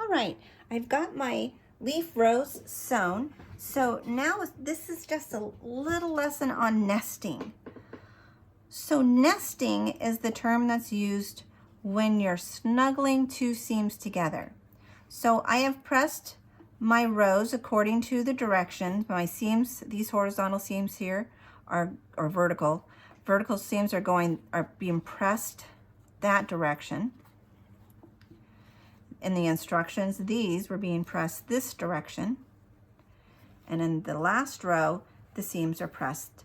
All right, I've got my leaf rows sewn. So now this is just a little lesson on nesting. So nesting is the term that's used when you're snuggling two seams together. So I have pressed my rows according to the directions. My seams, these horizontal seams here are vertical. Vertical seams are being pressed that direction. In the instructions, these were being pressed this direction. And in the last row, the seams are pressed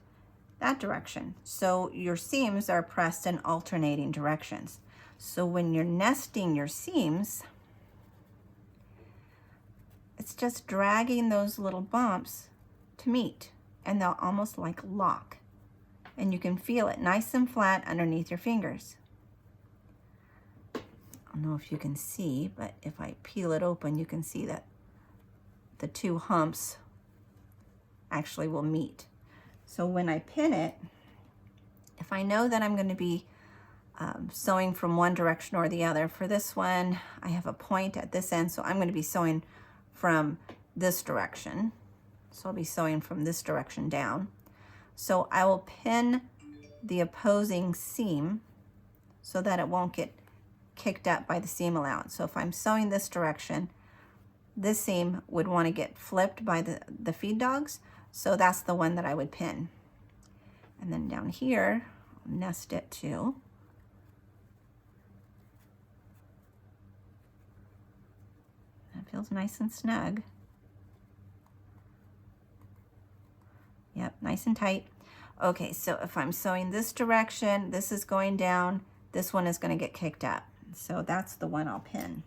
that direction. So your seams are pressed in alternating directions. So when you're nesting your seams, it's just dragging those little bumps to meet, and they'll almost like lock. And you can feel it nice and flat underneath your fingers. I don't know if you can see, but if I peel it open, you can see that the two humps actually will meet. So when I pin it, if I know that I'm going to be sewing from one direction or the other, for this one, I have a point at this end, so I'm going to be sewing from this direction. So I'll be sewing from this direction down. So I will pin the opposing seam so that it won't get kicked up by the seam allowance. So if I'm sewing this direction, this seam would want to get flipped by the feed dogs. So that's the one that I would pin. And then down here, I'll nest it too. That feels nice and snug. Yep, nice and tight. Okay, so if I'm sewing this direction, this is going down, this one is going to get kicked up. So that's the one I'll pin.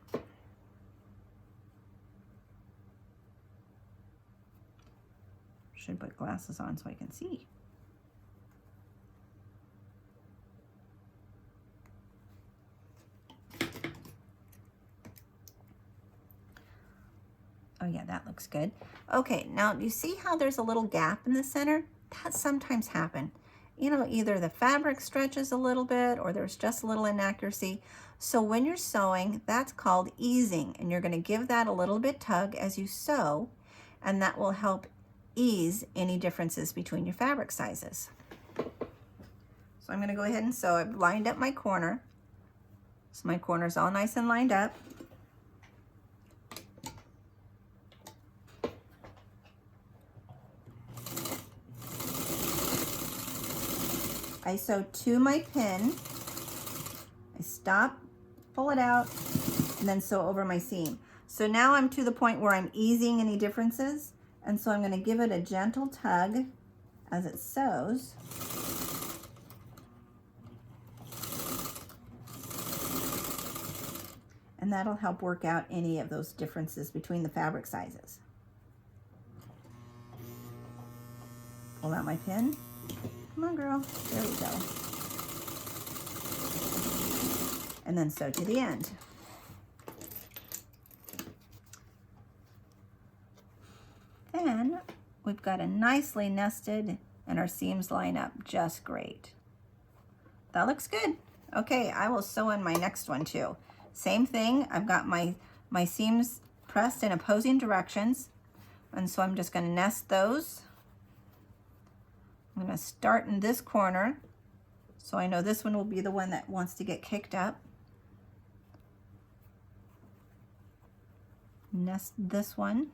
Should put glasses on so I can see. Oh yeah, that looks good. Okay, now you see how there's a little gap in the center? That sometimes happens. You know, either the fabric stretches a little bit or there's just a little inaccuracy. So when you're sewing, that's called easing, and you're going to give that a little bit tug as you sew, and that will help ease any differences between your fabric sizes. So I'm going to go ahead and sew. I've lined up my corner. So my corner's all nice and lined up. I sew to my pin, I stop, pull it out, and then sew over my seam. So now I'm to the point where I'm easing any differences, and so I'm going to give it a gentle tug as it sews. And that'll help work out any of those differences between the fabric sizes. Pull out my pin. Come on, girl. There we go. And then sew to the end. Then we've got a nicely nested, and our seams line up just great. That looks good. Okay, I will sew in my next one too. Same thing, I've got my seams pressed in opposing directions, and so I'm just going to nest those. I'm going to start in this corner, so I know this one will be the one that wants to get kicked up. Nest this one.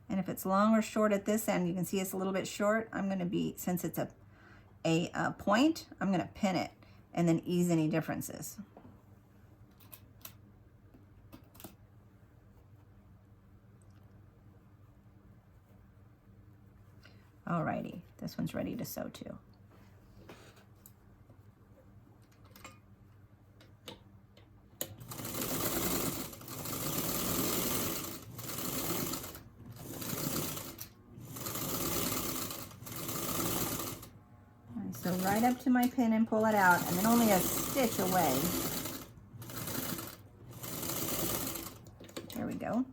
And if it's long or short at this end, you can see it's a little bit short. I'm going to be, since it's a point, I'm going to pin it and then ease any differences. Alrighty, this one's ready to sew too. So right up to my pin and pull it out, and then only a stitch away. There we go.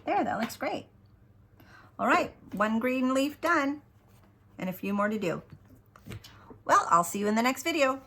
There, that looks great. All right, one green leaf done. and a few more to do. Well, I'll see you in the next video.